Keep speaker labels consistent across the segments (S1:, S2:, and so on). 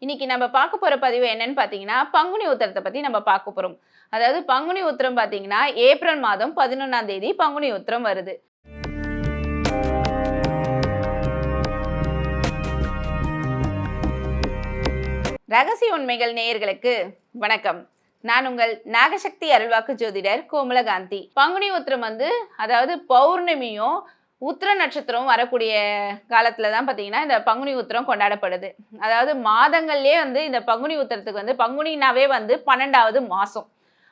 S1: இன்னைக்கு நம்ம பார்க்க போற பதிவு என்னன்னு பார்த்தீங்கன்னா, பங்குனி உத்திரத்த பத்தி நம்ம பார்க்க போறோம். அதாவது பங்குனி உத்திரம் பார்த்தீங்கன்னா, ஏப்ரல் மாதம் 11ஆம் தேதி பங்குனி உத்திரம் வருது. ரகசிய உண்மைகள் நேயர்களுக்கு வணக்கம். நான் உங்கள் நாகசக்தி அருள்வாக்கு ஜோதிடர் கோமலகாந்தி. பங்குனி உத்திரம் அதாவது பௌர்ணமியும் உத்திர நட்சத்திரம் வரக்கூடிய காலத்துல தான் பார்த்தீங்கன்னா இந்த பங்குனி உத்திரம் கொண்டாடப்படுது. அதாவது மாதங்கள்லேயே இந்த பங்குனி உத்திரத்துக்கு பங்குனினாவே 12வது மாசம்.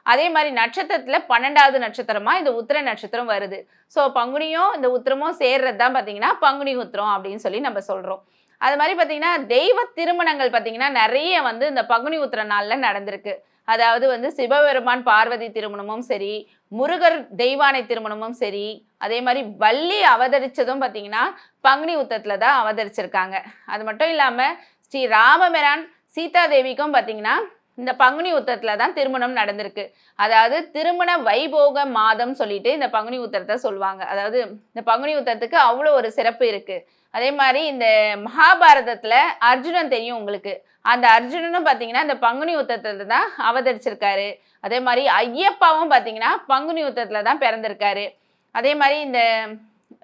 S1: அதே மாதிரி நட்சத்திரத்துல 12வது நட்சத்திரமா இந்த உத்திர நட்சத்திரம் வருது. ஸோ பங்குனியும் இந்த உத்திரமும் சேர்றது தான் பார்த்தீங்கன்னா பங்குனி உத்திரம் அப்படின்னு சொல்லி நம்ம சொல்றோம். அது மாதிரி பார்த்தீங்கன்னா தெய்வ திருமணங்கள் பார்த்தீங்கன்னா நிறைய இந்த பங்குனி உத்திர நாள்ல நடந்திருக்கு. அதாவது சிவபெருமான் பார்வதி திருமணமும் சரி, முருகர் தெய்வானை திருமணமும் சரி, அதே மாதிரி வள்ளி அவதரிச்சதும் பார்த்தீங்கன்னா பங்குனி உத்திரத்துல தான் அவதரிச்சிருக்காங்க. அது மட்டும் இல்லாம ஸ்ரீ ராமபிரான் சீதா தேவிக்கும் பார்த்தீங்கன்னா இந்த பங்குனி உத்திரத்துல தான் திருமணம் நடந்திருக்கு. அதாவது திருமண வைபோக மாதம் சொல்லிட்டு இந்த பங்குனி உத்திரத்தை சொல்லுவாங்க. அதாவது இந்த பங்குனி உத்திரத்துக்கு அவ்வளோ ஒரு சிறப்பு இருக்கு. அதே மாதிரி இந்த மகாபாரதத்துல அர்ஜுனன் தெரியும் உங்களுக்கு. அந்த அர்ஜுனனும் பார்த்தீங்கன்னா இந்த பங்குனி உத்திரத்துல தான் அவதரிச்சிருக்காரு. அதே மாதிரி ஐயப்பாவும் பார்த்தீங்கன்னா பங்குனி உத்திரத்துல தான் பிறந்திருக்காரு. அதே மாதிரி இந்த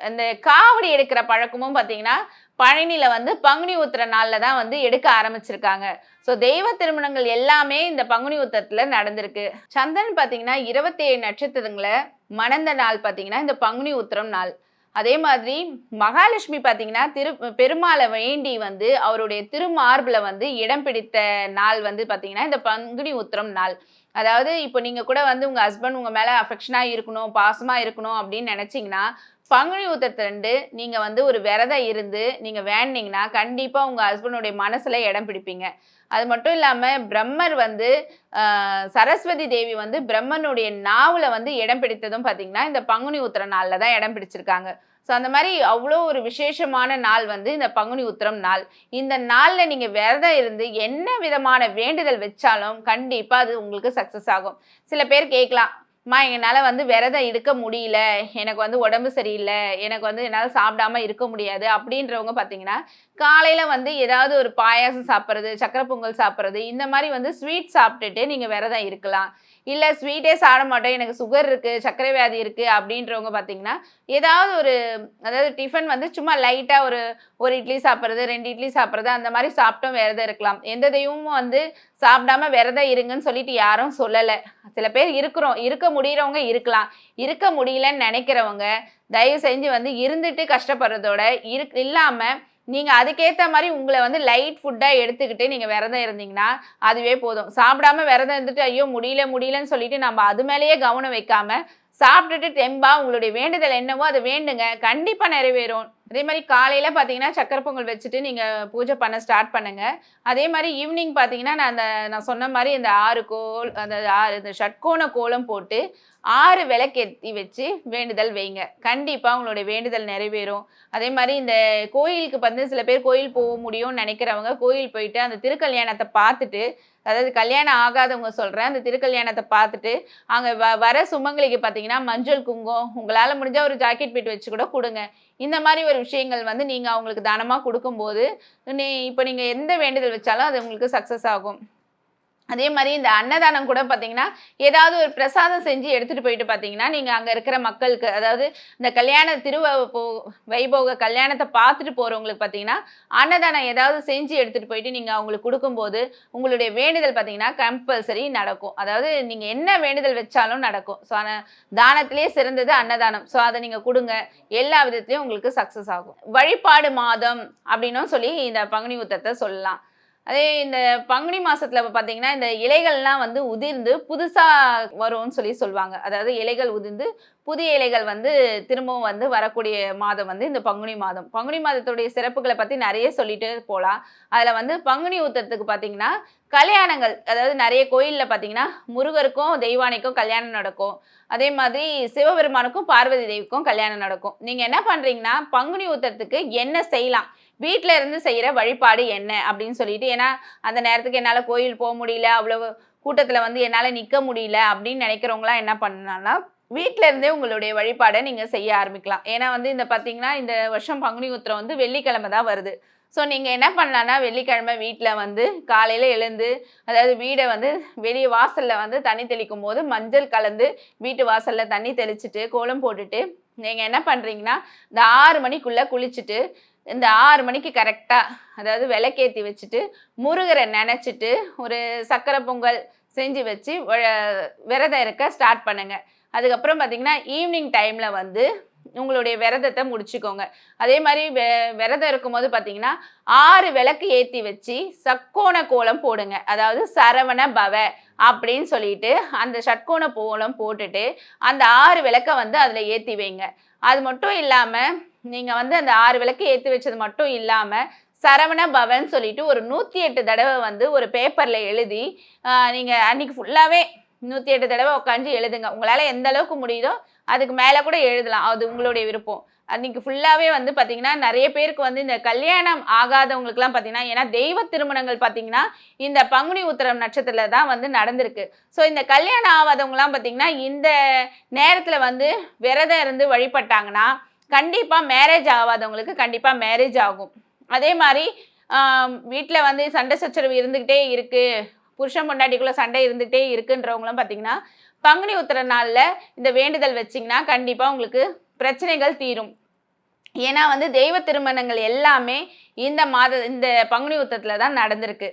S1: இந்த காவடி எடுக்கிற பழக்கமும் பார்த்தீங்கன்னா பழனியில பங்குனி உத்திர நாள்ல தான் எடுக்க ஆரம்பிச்சிருக்காங்க. ஸோ தெய்வ திருமணங்கள் எல்லாமே இந்த பங்குனி உத்திரத்துல நடந்திருக்கு. சந்திரன் பார்த்தீங்கன்னா 27 நட்சத்திரங்களை மணந்த நாள் பார்த்தீங்கன்னா இந்த பங்குனி உத்திரம் நாள். அதே மாதிரி மகாலட்சுமி பார்த்தீங்கன்னா பெருமாளை வேண்டி அவருடைய திருமார்பில் இடம் பிடித்த நாள் பார்த்தீங்கன்னா இந்த பங்குனி உத்திரம் நாள். அதாவது இப்போ நீங்கள் கூட உங்கள் ஹஸ்பண்ட் உங்கள் மேலே அஃபெக்ஷனாக இருக்கணும், பாசமாக இருக்கணும் அப்படின்னு நினச்சிங்கன்னா பங்குனி உத்திரத்துலேருந்து நீங்கள் ஒரு விரதம் இருந்து நீங்கள் வேண்டிங்கன்னா கண்டிப்பாக உங்கள் ஹஸ்பண்டுடைய மனசில் இடம் பிடிப்பீங்க. அது மட்டும் இல்லாமல் பிரம்மர் சரஸ்வதி தேவி பிரம்மனுடைய நாவில் இடம் பிடித்ததும் பார்த்தீங்கன்னா இந்த பங்குனி உத்திர நாளில் தான் இடம் பிடிச்சிருக்காங்க. ஸோ அந்த மாதிரி அவ்வளோ ஒரு விசேஷமான நாள் இந்த பங்குனி உத்திரம் நாள். இந்த நாளில் நீங்கள் விரதம் இருந்து என்ன விதமான வேண்டுதல் வச்சாலும் கண்டிப்பாக அது உங்களுக்கு சக்ஸஸ் ஆகும். சில பேர் கேட்கலாம், அம்மா என்னால் விரதம் இருக்க முடியல, எனக்கு உடம்பு சரியில்லை, எனக்கு என்னால் சாப்பிடாம இருக்க முடியாது அப்படின்றவங்க பார்த்தீங்கன்னா காலையில் ஏதாவது ஒரு பாயாசம் சாப்பிட்றது, சக்கரை பொங்கல் சாப்பிட்றது, இந்த மாதிரி ஸ்வீட் சாப்பிட்டுட்டு நீங்கள் விரதம் இருக்கலாம். இல்லை ஸ்வீட்டே சாப்பிட மாட்டேன், எனக்கு சுகர் இருக்குது, சர்க்கரை வியாதி இருக்குது அப்படின்றவங்க பார்த்தீங்கன்னா ஏதாவது அதாவது டிஃபன் சும்மா லைட்டாக ஒரு இட்லி சாப்பிட்றது, 2 இட்லி சாப்பிட்றது, அந்த மாதிரி சாப்பிட்டோம் விரதம் இருக்கலாம். எந்த தெய்வமும் சாப்பிடாம விரதம் இருங்கன்னு சொல்லிட்டு யாரும் சொல்லலை. சில பேர் இருக்க முடியறவங்க இருக்கலாம். இருக்க முடியலன்னு நினைக்கிறவங்க தயவு செஞ்சு இருந்துட்டு கஷ்டப்படுறதோட இல்லாமல் நீங்கள் அதுக்கேற்ற மாதிரி உங்களை லைட் ஃபுட்டாக எடுத்துக்கிட்டு நீங்கள் விரதம் இருந்தீங்கன்னா அதுவே போதும். சாப்பிடாம விரதம் இருந்துட்டு ஐயோ முடியலன்னு சொல்லிட்டு நம்ம அது மேலேயே கவனம் வைக்காம சாப்பிட்டுட்டு தெம்பா உங்களுடைய வேண்டுதல் என்னவோ அதை வேண்டுங்க, கண்டிப்பாக நிறைவேறும். அதே மாதிரி காலையில் பார்த்தீங்கன்னா சக்கரை பொங்கல் வச்சுட்டு நீங்கள் பூஜை பண்ண ஸ்டார்ட் பண்ணுங்கள். அதே மாதிரி ஈவினிங் பார்த்தீங்கன்னா நான் சொன்ன மாதிரி இந்த 6 கோல் இந்த ஷட்கோண கோலம் போட்டு 6 விளக்கேற்றி வச்சு வேண்டுதல் வைங்க. கண்டிப்பாக உங்களுடைய வேண்டுதல் நிறைவேறும். அதே மாதிரி இந்த கோயிலுக்கு சில பேர் கோயில் போக முடியும்னு நினைக்கிறவங்க கோயில் போயிட்டு அந்த திருக்கல்யாணத்தை பார்த்துட்டு, அதாவது கல்யாணம் ஆகாதவங்க சொல்கிறேன், அந்த திருக்கல்யாணத்தை பார்த்துட்டு அங்கே வர சுமங்கலிக்கு பார்த்தீங்கன்னா மஞ்சள் குங்குமம் உங்களால் முடிஞ்சால் ஒரு ஜாக்கெட் பீட் வச்சு கூட கொடுங்க. இந்த மாதிரி ஒரு விஷயங்கள் நீங்கள் அவங்களுக்கு தானமாக கொடுக்கும்போது இப்போ நீங்கள் எந்த வேண்டுதல் வச்சாலும் அது உங்களுக்கு சக்ஸஸ் ஆகும். அதே மாதிரி இந்த அன்னதானம் கூட பார்த்தீங்கன்னா ஏதாவது ஒரு பிரசாதம் செஞ்சு எடுத்துகிட்டு போயிட்டு பார்த்தீங்கன்னா நீங்கள் அங்கே இருக்கிற மக்களுக்கு, அதாவது இந்த கல்யாண வைபோக கல்யாணத்தை பார்த்துட்டு போகிறவங்களுக்கு பார்த்தீங்கன்னா அன்னதானம் ஏதாவது செஞ்சு எடுத்துகிட்டு போயிட்டு நீங்கள் அவங்களுக்கு கொடுக்கும்போது உங்களுடைய வேண்டுதல் பார்த்தீங்கன்னா கம்பல்சரி நடக்கும். அதாவது நீங்கள் என்ன வேண்டுதல் வச்சாலும் நடக்கும். ஸோ தானத்திலே சிறந்தது அன்னதானம். ஸோ அதை நீங்கள் கொடுங்க, எல்லா விதத்துலையும் உங்களுக்கு சக்ஸஸ் ஆகும். வழிபாடு மாதம் அப்படின்னும் சொல்லி இந்த பங்குனி உத்திரத்தை சொல்லலாம். அதே இந்த பங்குனி மாசத்துல பார்த்தீங்கன்னா இந்த இலைகள்லாம் உதிர்ந்து புதுசாக வரும்னு சொல்லி சொல்லுவாங்க. அதாவது இலைகள் உதிர்ந்து புதிய இலைகள் திரும்பவும் வரக்கூடிய மாதம் இந்த பங்குனி மாதம். பங்குனி மாதத்துடைய சிறப்புகளை பற்றி நிறைய சொல்லிட்டு போகலாம். அதில் பங்குனி உத்திரத்துக்கு பார்த்தீங்கன்னா கல்யாணங்கள், அதாவது நிறைய கோயிலில் பார்த்தீங்கன்னா முருகருக்கும் தெய்வானைக்கும் கல்யாணம் நடக்கும். அதே மாதிரி சிவபெருமானுக்கும் பார்வதி தேவிக்கும் கல்யாணம் நடக்கும். நீங்கள் என்ன பண்ணுறீங்கன்னா பங்குனி உத்திரத்துக்கு என்ன செய்யலாம், வீட்டில் இருந்து செய்கிற வழிபாடு என்ன அப்படின்னு சொல்லிட்டு, ஏன்னா அந்த நேரத்துக்கு என்னால் கோயில் போக முடியல, அவ்வளவு கூட்டத்தில் என்னால் நிற்க முடியல அப்படின்னு நினைக்கிறவங்களாம் என்ன பண்ணலாம்னா வீட்டில் இருந்தே உங்களுடைய வழிபாடை நீங்கள் செய்ய ஆரம்பிக்கலாம். ஏன்னா இந்த பார்த்தீங்கன்னா இந்த வருஷம் பங்குனி உத்திரம் வெள்ளிக்கிழமை தான் வருது. ஸோ நீங்கள் என்ன பண்ணலான்னா வெள்ளிக்கிழமை வீட்டில் வந்து காலையில் எழுந்து அதாவது வீடை வந்து வெளியே வாசலில் வந்து தண்ணி தெளிக்கும் போது மஞ்சள் கலந்து வீட்டு வாசலில் தண்ணி தெளிச்சுட்டு கோலம் போட்டுட்டு நீங்கள் என்ன பண்ணுறீங்கன்னா இந்த 6 மணிக்குள்ளே குளிச்சுட்டு இந்த 6 மணிக்கு கரெக்டாக அதாவது விளக்கேற்றி வச்சுட்டு முருகரை நினச்சிட்டு ஒரு சக்கரை பொங்கல் செஞ்சு வச்சு விரதம் இருக்க ஸ்டார்ட் பண்ணுங்கள். அதுக்கப்புறம் பார்த்தீங்கன்னா ஈவினிங் டைமில் வந்து உங்களுடைய விரதத்தை முடிச்சுக்கோங்க. அதே மாதிரி விரதம் இருக்கும்போது பார்த்தீங்கன்னா 6 விளக்கு ஏற்றி வச்சு சட்கோண கோலம் போடுங்க. அதாவது சரவண பவ அப்படின்னு சொல்லிட்டு அந்த ஷட்கோண கோலம் போட்டுட்டு அந்த 6 விளக்கை வந்து அதில் ஏற்றி வைங்க. அது மட்டும் இல்லாமல் நீங்கள் வந்து அந்த 6 விளக்கு ஏற்றி வச்சது மட்டும் இல்லாமல் சரவண பவன் சொல்லிட்டு ஒரு 108 தடவை வந்து ஒரு பேப்பரில் எழுதி நீங்கள் அன்னைக்கு ஃபுல்லாகவே 108 தடவை உட்காந்து எழுதுங்க. உங்களால் எந்த அளவுக்கு முடியுதோ அதுக்கு மேலே கூட எழுதலாம், அது உங்களுடைய விருப்பம். அன்றைக்கி ஃபுல்லாகவே வந்து பார்த்திங்கன்னா நிறைய பேருக்கு வந்து இந்த கல்யாணம் ஆகாதவங்களுக்குலாம் பார்த்திங்கன்னா ஏன்னா தெய்வ திருமணங்கள் பார்த்திங்கன்னா இந்த பங்குனி உத்திரம் நட்சத்திரத்தில் தான் வந்து நடந்திருக்கு. ஸோ இந்த கல்யாணம் ஆகாதவங்களாம் பார்த்திங்கன்னா இந்த நேரத்தில் வந்து விரதம் இருந்து வழிபட்டாங்கன்னா கண்டிப்பாக மேரேஜ் ஆகாதவங்களுக்கு கண்டிப்பாக மேரேஜ் ஆகும். அதே மாதிரி வீட்டில் வந்து சண்டை சச்சரவு இருந்துக்கிட்டே இருக்குது, புருஷன் பொண்டாட்டிக்குள்ளே சண்டை இருந்துகிட்டே இருக்குன்றவங்களும் பார்த்திங்கன்னா பங்குனி உத்திர நாளில் இந்த வேண்டுதல் வச்சிங்கன்னா கண்டிப்பாக உங்களுக்கு பிரச்சனைகள் தீரும். ஏன்னா வந்து தெய்வ திருமணங்கள் எல்லாமே இந்த பங்குனி உத்திரத்தில் தான் நடந்திருக்கு.